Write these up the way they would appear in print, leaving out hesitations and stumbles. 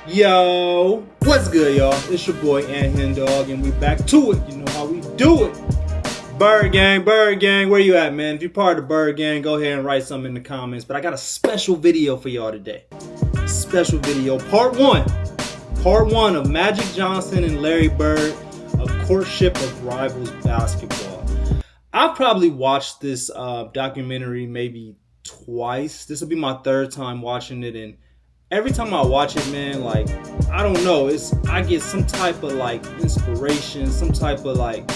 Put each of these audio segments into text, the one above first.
Yo, what's good, y'all? It's your boy HenDawg, and we back to it. You know how we do it. Bird gang, where you at, man? If you're part of the Bird gang, go ahead and write something in the comments. But I got a special video for y'all today. Special video, part one of Magic Johnson and Larry Bird, a courtship of rivals basketball. I've probably watched this documentary maybe twice. This will be my third time watching it, and every time I watch it, man, like, I don't know, I get some type of like inspiration, some type of like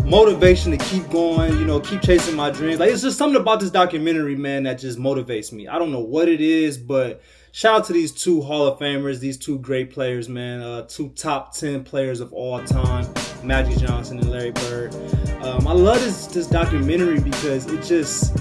motivation to keep going, keep chasing my dreams. Like, it's just something about this documentary, man, that just motivates me. I don't know what it is, but shout out to these two Hall of Famers, these two great players, man, two top 10 players of all time, Magic Johnson and Larry Bird. I love this documentary because it just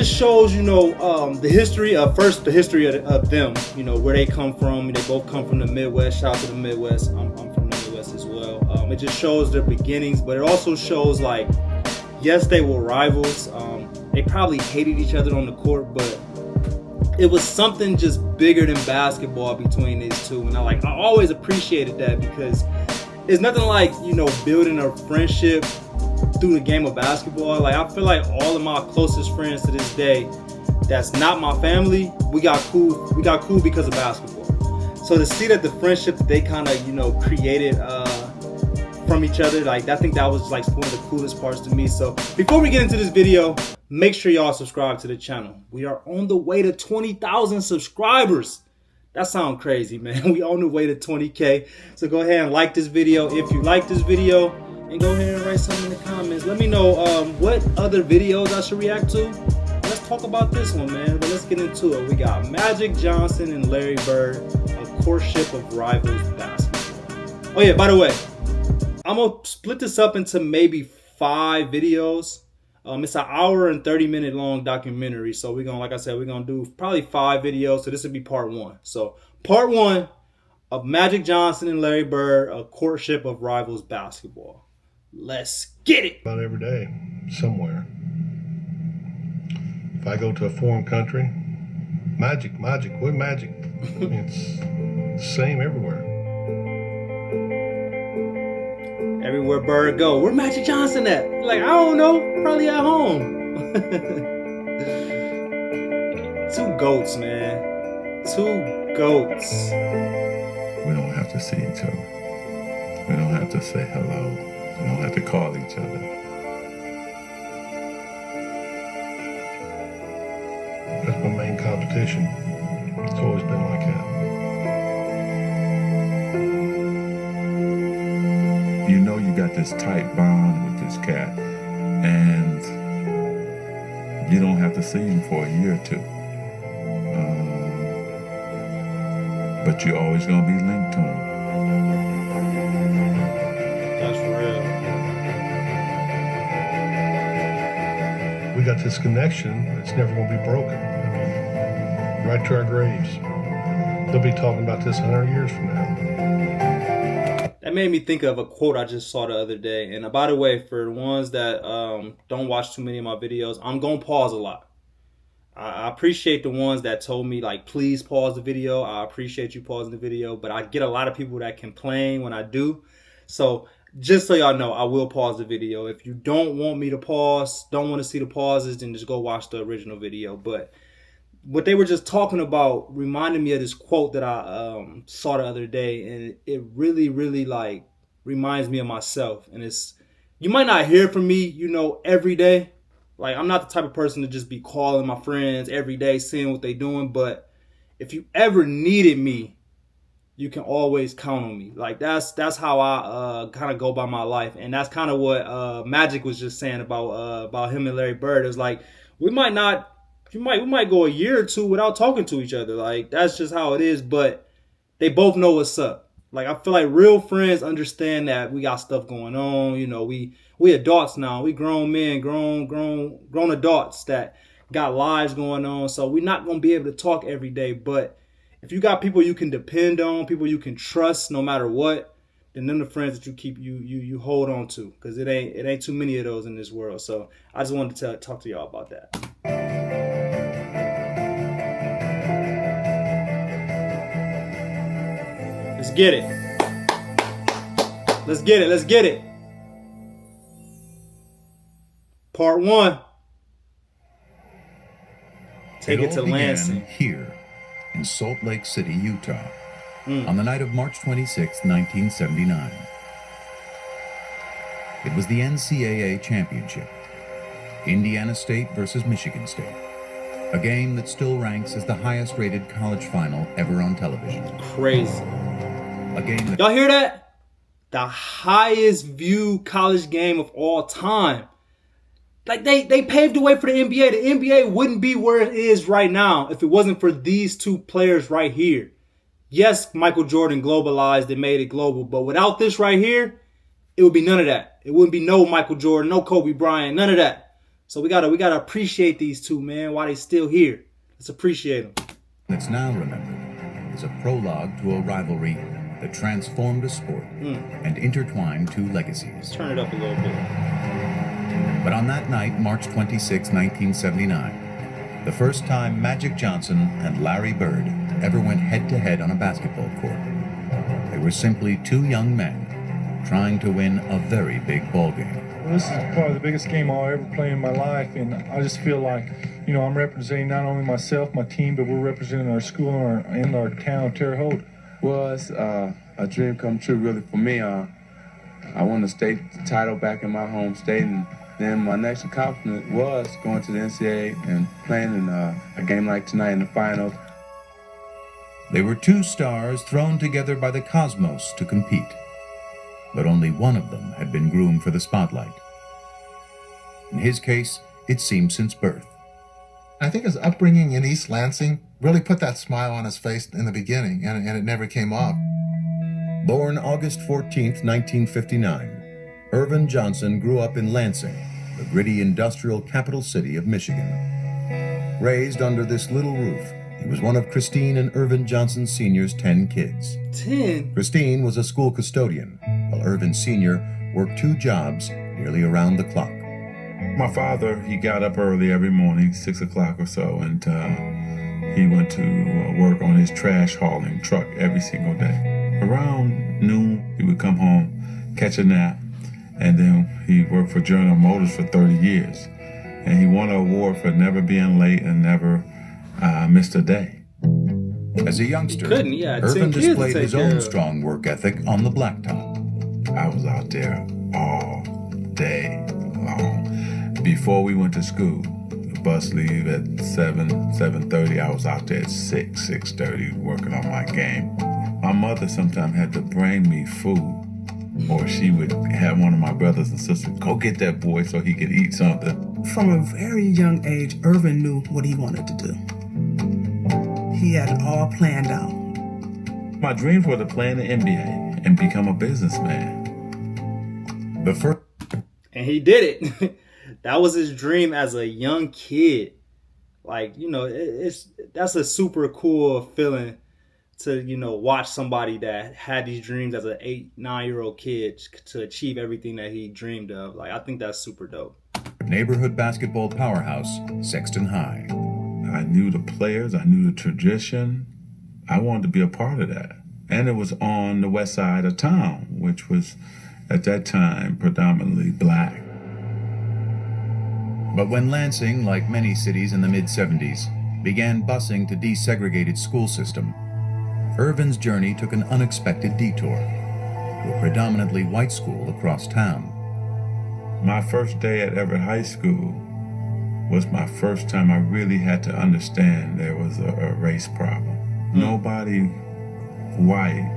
shows, the history of them, where they come from. They both come from the Midwest. Shout out to the Midwest. I'm from the Midwest as well. It just shows their beginnings, but it also shows, like, yes, they were rivals. They probably hated each other on the court, but it was something just bigger than basketball between these two. And I always appreciated that, because it's nothing like, building a friendship through the game of basketball. Like, I feel like all of my closest friends to this day, that's not my family, we got cool because of basketball. So to see that the friendship that they kind of created from each other, like, I think that was like one of the coolest parts to me. So before we get into this video, make sure y'all subscribe to the channel. We are on the way to 20,000 subscribers. That sounds crazy, man. We on the way to 20K. So go ahead and like this video if you like this video, and go ahead and write something in the comments. Let me know what other videos I should react to. Let's talk about this one, man. But let's get into it. We got Magic Johnson and Larry Bird, a courtship of rivals basketball. Oh yeah, by the way, I'm gonna split this up into maybe 5 videos. It's an hour and 30-minute long documentary. So we're gonna, like I said, we're gonna do probably 5 videos. So this would be part 1. So part 1 of Magic Johnson and Larry Bird, a courtship of rivals basketball. Let's get it. About every day, somewhere. If I go to a foreign country, magic, what magic? It's the same everywhere. Everywhere Bird go, where Magic Johnson at? Like, I don't know, probably at home. Two goats, man. Two goats. We don't have to see each other. We don't have to say hello. We don't have to call each other. That's my main competition. It's always been like that. You know you got this tight bond with this cat, and you don't have to see him for a year or 2. But you're always going to be linked to him. We got this connection that's never going to be broken. I mean, right to our graves. They'll be talking about this 100 years from now. That made me think of a quote I just saw the other day. And by the way, for the ones that don't watch too many of my videos, I'm going to pause a lot. I appreciate the ones that told me, like, please pause the video. I appreciate you pausing the video. But I get a lot of people that complain when I do. So just so y'all know, I will pause the video. If you don't want me to pause, don't want to see the pauses, then just go watch the original video. But what they were just talking about reminded me of this quote that I saw the other day, and it really, really, like, reminds me of myself. And it's, you might not hear from me, every day. Like, I'm not the type of person to just be calling my friends every day, seeing what they're doing. But if you ever needed me, you can always count on me. Like, that's how I kind of go by my life. And that's kind of what Magic was just saying about him and Larry Bird. It's like, we might go a year or 2 without talking to each other. Like, that's just how it is. But they both know what's up. Like, I feel like real friends understand that we got stuff going on. We adults now. We grown men, grown adults that got lives going on. So we're not gonna be able to talk every day. But if you got people you can depend on, people you can trust no matter what, then them the friends that you keep you hold on to, because it ain't too many of those in this world. So I just wanted to talk to y'all about that. Let's get it. Let's get it. Let's get it. Part 1. Take it to Lansing. Here in Salt Lake City, Utah, on the night of March 26, 1979. It was the NCAA championship. Indiana State versus Michigan State. A game that still ranks as the highest rated college final ever on television. Crazy. A game that... Y'all hear that? The highest viewed college game of all time. Like they paved the way for the NBA. The NBA wouldn't be where it is right now if it wasn't for these two players right here. Yes, Michael Jordan globalized and made it global, but without this right here, it would be none of that. It wouldn't be no Michael Jordan, no Kobe Bryant, none of that. So we gotta appreciate these two, man, while they still here. Let's appreciate them. That's now remembered is a prologue to a rivalry that transformed a sport and intertwined two legacies. Turn it up a little bit. But on that night, March 26, 1979, the first time Magic Johnson and Larry Bird ever went head-to-head on a basketball court, they were simply two young men trying to win a very big ball game. Well, this is probably the biggest game I'll ever play in my life, and I just feel like, you know, I'm representing not only myself, my team, but we're representing our school and our town, Terre Haute. Well, it's a dream come true, really, for me. I won the state title back in my home state, and then my next accomplishment was going to the NCAA and playing in a game like tonight in the finals. They were two stars thrown together by the cosmos to compete, but only one of them had been groomed for the spotlight. In his case, it seemed since birth. I think his upbringing in East Lansing really put that smile on his face in the beginning, and it never came off. Born August 14th, 1959, Irvin Johnson grew up in Lansing, the gritty industrial capital city of Michigan. Raised under this little roof, he was one of Christine and Irvin Johnson Sr.'s 10 kids. 10? Christine was a school custodian, while Irvin Sr. worked 2 jobs nearly around the clock. My father, he got up early every morning, 6 o'clock or so, and he went to work on his trash hauling truck every single day. Around noon, he would come home, catch a nap, and then he worked for General Motors for 30 years. And he won an award for never being late and never missed a day. As a youngster, Yeah, Irvin 10 kids to displayed take his care own of. strong work ethic on the blacktop. I was out there all day long. Before we went to school, the bus leave at 7:30. I was out there at 6:30 working on my game. My mother sometimes had to bring me food, or she would have one of my brothers and sisters go get that boy so he could eat something. From a very young age, Irvin knew what he wanted to do. He had it all planned out. My dreams were to play in the NBA and become a businessman. The first And he did it. That was his dream as a young kid. Like, you know, that's a super cool feeling to, you know, watch somebody that had these dreams as an 8-9-year-old kid to achieve everything that he dreamed of. Like, I think that's super dope. neighborhood basketball powerhouse, Sexton High. I knew the players, I knew the tradition. I wanted to be a part of that. And it was on the west side of town, which was at that time predominantly black. But when Lansing, like many cities in the mid-70s, began busing to desegregate its school system, Irvin's journey took an unexpected detour to a predominantly white school across town. My first day at Everett High School was my first time I really had to understand there was a race problem. Nobody white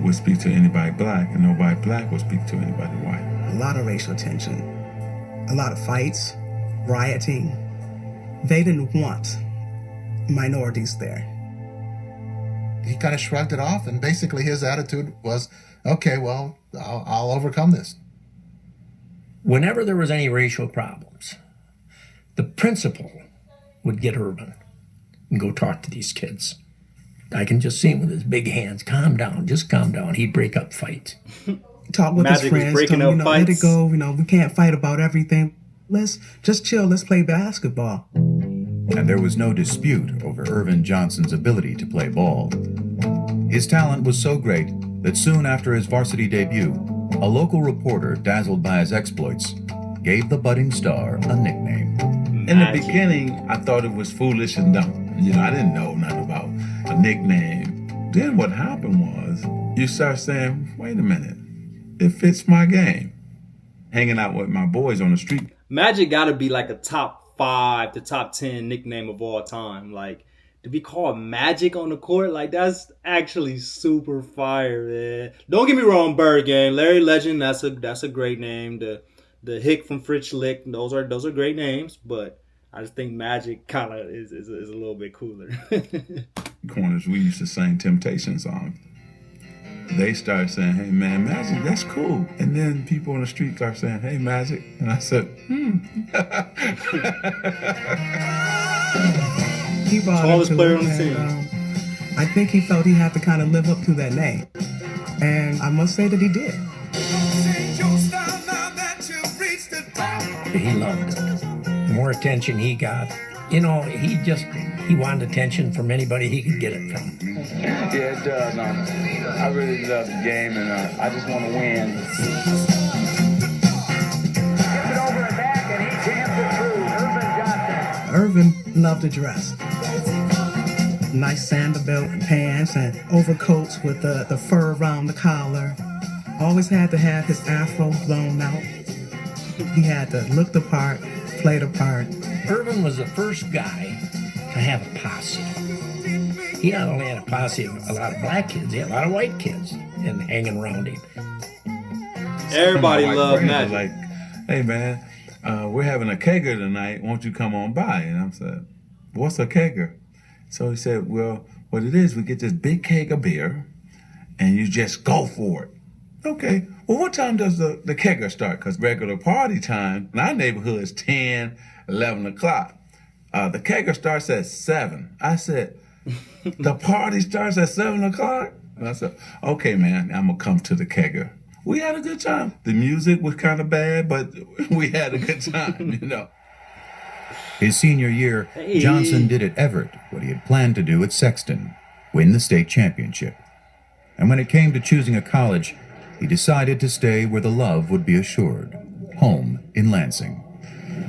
would speak to anybody black, and nobody black would speak to anybody white. A lot of racial tension, a lot of fights, rioting. They didn't want minorities there. He kind of shrugged it off, and basically his attitude was, okay, well, I'll overcome this. Whenever there was any racial problems, the principal would get Irvin and go talk to these kids. I can just see him with his big hands. Calm down, just calm down. He'd break up fights. Talk with Magic his was friends, breaking tell him, up let it fights. go. We can't fight about everything. Let's just chill. Let's play basketball. And there was no dispute over Irvin Johnson's ability to play ball. His talent was so great that soon after his varsity debut, a local reporter, dazzled by his exploits, gave the budding star a nickname. In the beginning, I thought it was foolish and dumb. I didn't know nothing about a nickname. Then what happened was, you start saying, wait a minute, it fits my game. Hanging out with my boys on the street. Magic got to be like a top 5 to top 10 nickname of all time. Like, to be called Magic on the court, like, that's actually super fire, man. Don't get me wrong, Bird Gang, Larry Legend, that's a great name. The Hick from Fritz Lick, those are great names, but I just think Magic kind of is a little bit cooler. Corners, we used to sing Temptation songs. They started saying, hey man, Magic, that's cool. And then people on the street start saying, hey Magic. And I said, He brought Tallest it to player him, on the team. I think he felt he had to kind of live up to that name. And I must say that he did. He loved it. The more attention he got, he wanted attention from anybody he could get it from. Yeah, it does. I really love the game, and I just want to win. Gets it over and back, and he jams it through. Irvin loved to dress. Nice Sanderbelt pants and overcoats with the fur around the collar. Always had to have his afro blown out. He had to look the part, play the part. Irvin was the first guy to have a posse. He not only had a posse of a lot of black kids, he had a lot of white kids and hanging around him. Everybody loved friends Magic. were like, hey man, we're having a kegger tonight. Won't you come on by? And I said, what's a kegger? So he said, well, what it is, we get this big keg of beer and you just go for it. Okay, well, what time does the kegger start? Because regular party time in our neighborhood is 10, 11 o'clock. The kegger starts at 7. I said, the party starts at 7 o'clock? And I said, okay, man, I'm going to come to the kegger. We had a good time. The music was kind of bad, but we had a good time, His senior year, Hey. Johnson did at Everett what he had planned to do at Sexton, win the state championship. And when it came to choosing a college, he decided to stay where the love would be assured, home in Lansing.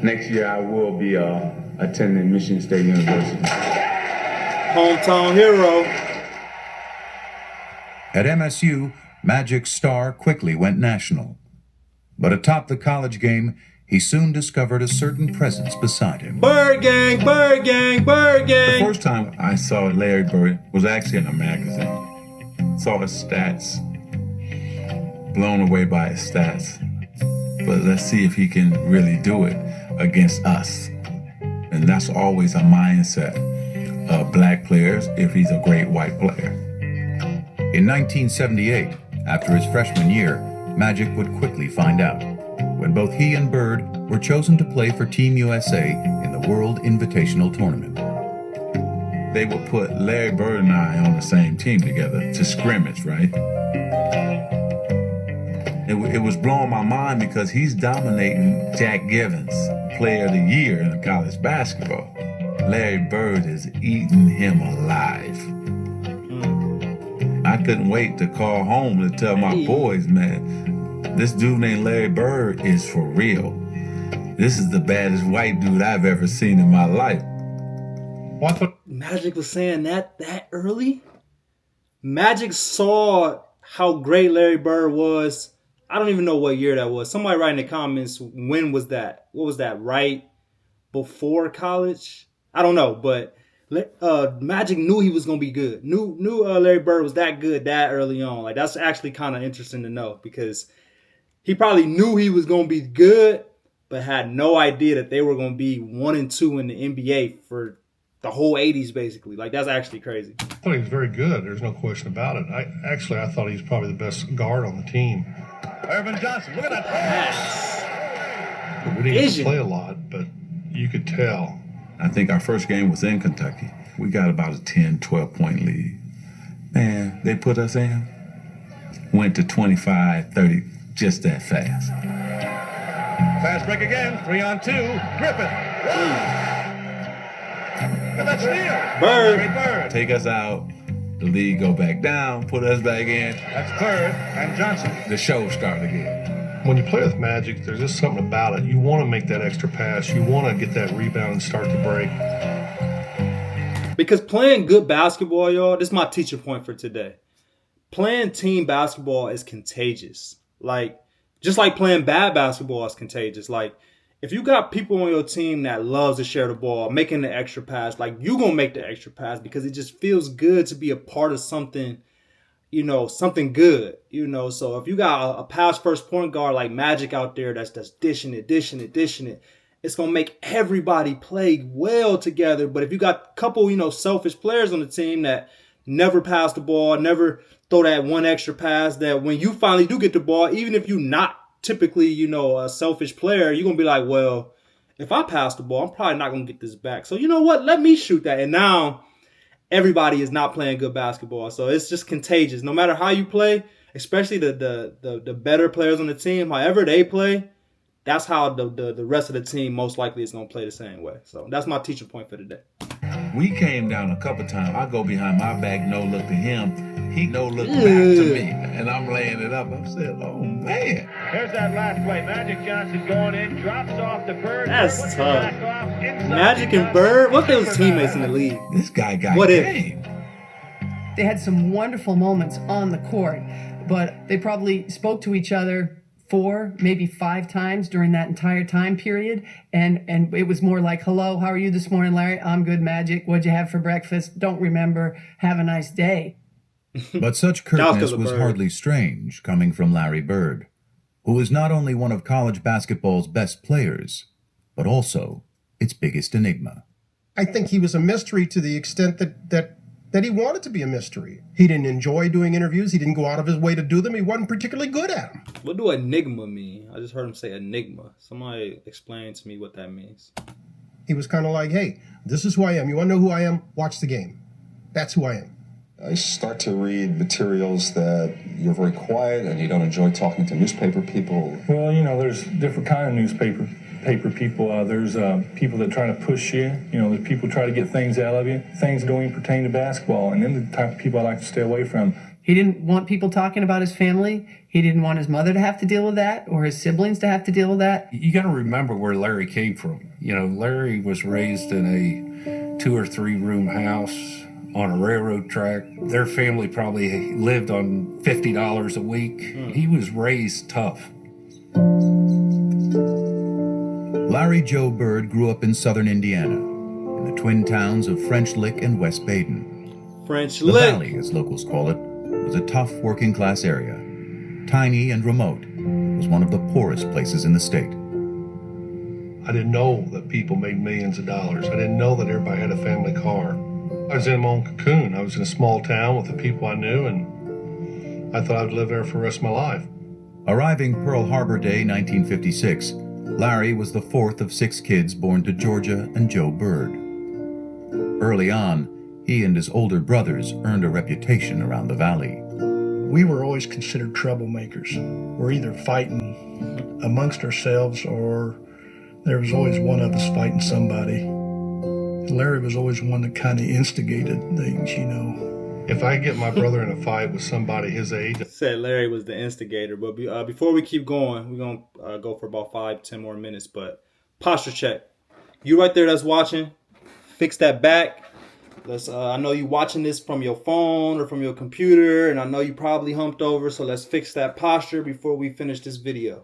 Next year, I will be attending Michigan State University. Hometown hero. At MSU, Magic's star quickly went national. But atop the college game, he soon discovered a certain presence beside him. Bird Gang, Bird Gang, Bird The Gang. first time I saw Larry Bird was actually in a magazine. Saw his stats. Blown away by his stats. But let's see if he can really do it against us. And that's always a mindset of black players if he's a great white player. In 1978, after his freshman year, Magic would quickly find out, when both he and Bird were chosen to play for Team USA in the World Invitational Tournament. They would put Larry Bird and I on the same team together to scrimmage, right? It was blowing my mind because he's dominating Jack Givens, Player of the Year in college basketball. Larry Bird is eating him alive. I couldn't wait to call home to tell my boys, man, this dude named Larry Bird is for real. This is the baddest white dude I've ever seen in my life. Magic was saying that early? Magic saw how great Larry Bird was. I don't even know what year that was. Somebody write in the comments, when was that? What was that, right before college? I don't know, but Magic knew he was going to be good. Knew Larry Bird was that good that early on. Like, that's actually kind of interesting to know because he probably knew he was going to be good, but had no idea that they were going to be 1 and 2 in the NBA for the whole 80s, basically. Like, that's actually crazy. I thought he was very good. There's no question about it. I thought he was probably the best guard on the team. Irvin Johnson, look at that pass. We didn't get to play a lot, but you could tell. I think our first game was in Kentucky. We got about a 10, 12-point lead. Man, they put us in. Went to 25, 30, just that fast. Fast break again, 3-on-2. Griffith. Look at that steal. Bird. Larry Bird. Take us out. The league go back down, put us back in. That's Bird and Johnson. The show start again. When you play with Magic, there's just something about it. You want to make that extra pass. You want to get that rebound and start the break. Because playing good basketball, y'all, this is my teacher point for today. Playing team basketball is contagious. Like, just like playing bad basketball is contagious. Like, if you got people on your team that loves to share the ball, making the extra pass, like, you're going to make the extra pass because it just feels good to be a part of something, you know, something good, you know. So if you got a pass first point guard like Magic out there that's dishing it, it's going to make everybody play well together. But if you got a couple, you know, selfish players on the team that never pass the ball, never throw that one extra pass, that when you finally do get the ball, even if you're not typically, you know, a selfish player, you're going to be like, well, if I pass the ball, I'm probably not going to get this back. So you know what? Let me shoot that. And now everybody is not playing good basketball. So it's just contagious. No matter how you play, especially the better players on the team, however they play, that's how the rest of the team most likely is going to play the same way. So that's my teaching point for today. We came down a couple times. I go behind my back, no look to him. He no look back to me. And I'm laying it up. I'm saying, oh, man. Here's that last play. Magic Johnson going in, drops off the Bird. That's tough. Magic and Bird, what if they was teammates in the league? This guy got what game. They had some wonderful moments on the court, but they probably spoke to each other 4, maybe 5 times during that entire time period. And it was more like, hello, how are you this morning, Larry? I'm good, Magic. What'd you have for breakfast? Don't remember. Have a nice day. But such curtness was hardly strange coming from Larry Bird, who was not only one of college basketball's best players, but also its biggest enigma. I think he was a mystery to the extent that he wanted to be a mystery. He didn't enjoy doing interviews. He didn't go out of his way to do them. He wasn't particularly good at them. What do enigma mean? I just heard him say enigma. Somebody explain to me what that means. He was kind of like, hey, this is who I am. You want to know who I am? Watch the game. That's who I am. I start to read materials that you're very quiet and you don't enjoy talking to newspaper people. Well, you know, there's different kind of newspaper people. There's people that try to push you. You know, there's people try to get things out of you. Things don't even pertain to basketball. And then the type of people I like to stay away from. He didn't want people talking about his family. He didn't want his mother to have to deal with that or his siblings to have to deal with that. You got to remember where Larry came from. You know, Larry was raised in a 2 or 3 room house on a railroad track. Their family probably lived on $50 a week. He was raised tough. Larry Joe Bird grew up in southern Indiana, in the twin towns of French Lick and West Baden. French The Lick. Valley, as locals call it, was a tough working-class area. Tiny and remote, it was one of the poorest places in the state. I didn't know that people made millions of dollars. I didn't know that everybody had a family car. I was in my own cocoon. I was in a small town with the people I knew, and I thought I would live there for the rest of my life. Arriving Pearl Harbor Day 1956, Larry was the 4th of 6 kids born to Georgia and Joe Bird. Early on, he and his older brothers earned a reputation around the valley. We were always considered troublemakers. We're either fighting amongst ourselves or there was always one of us fighting somebody. Larry was always one that kind of instigated things, you know. If I get my brother in a fight with somebody his age... Said Larry was the instigator. But before we keep going, we're going to go for about 5-10 more minutes. But posture check. You right there that's watching, fix that back. Let's. I know you watching this from your phone or from your computer, and I know you probably humped over, so let's fix that posture before we finish this video.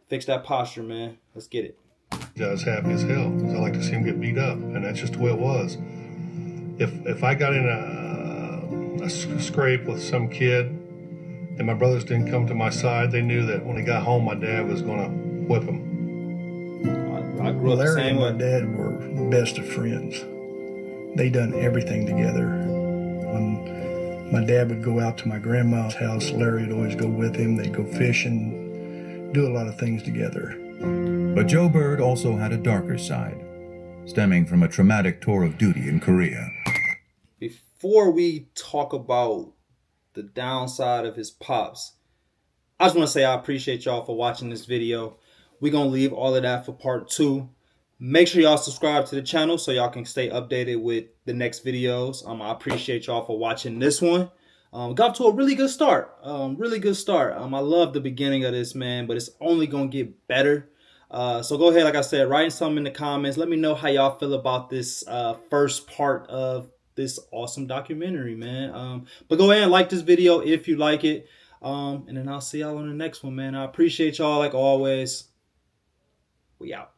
Fix that posture, man. Let's get it. I was happy as hell because I like to see him get beat up, and that's just the way it was. If I got in a scrape with some kid and my brothers didn't come to my side, they knew that when he got home, my dad was going to whip him. I grew up the Larry same and way. my dad were best of friends. They done everything together. When my dad would go out to my grandma's house, Larry would always go with him. They'd go fishing, do a lot of things together. But Joe Bird also had a darker side, stemming from a traumatic tour of duty in Korea. Before we talk about the downside of his pops, I just want to say I appreciate y'all for watching this video. We're going to leave all of that for part 2. Make sure y'all subscribe to the channel so y'all can stay updated with the next videos. I appreciate y'all for watching this one. Got off to a really good start. Really good start. I love the beginning of this, man, but it's only going to get better. So go ahead, like I said, write something in the comments. Let me know how y'all feel about this first part of this awesome documentary, man. But go ahead and like this video if you like it. And then I'll see y'all on the next one, man. I appreciate y'all like always. We out.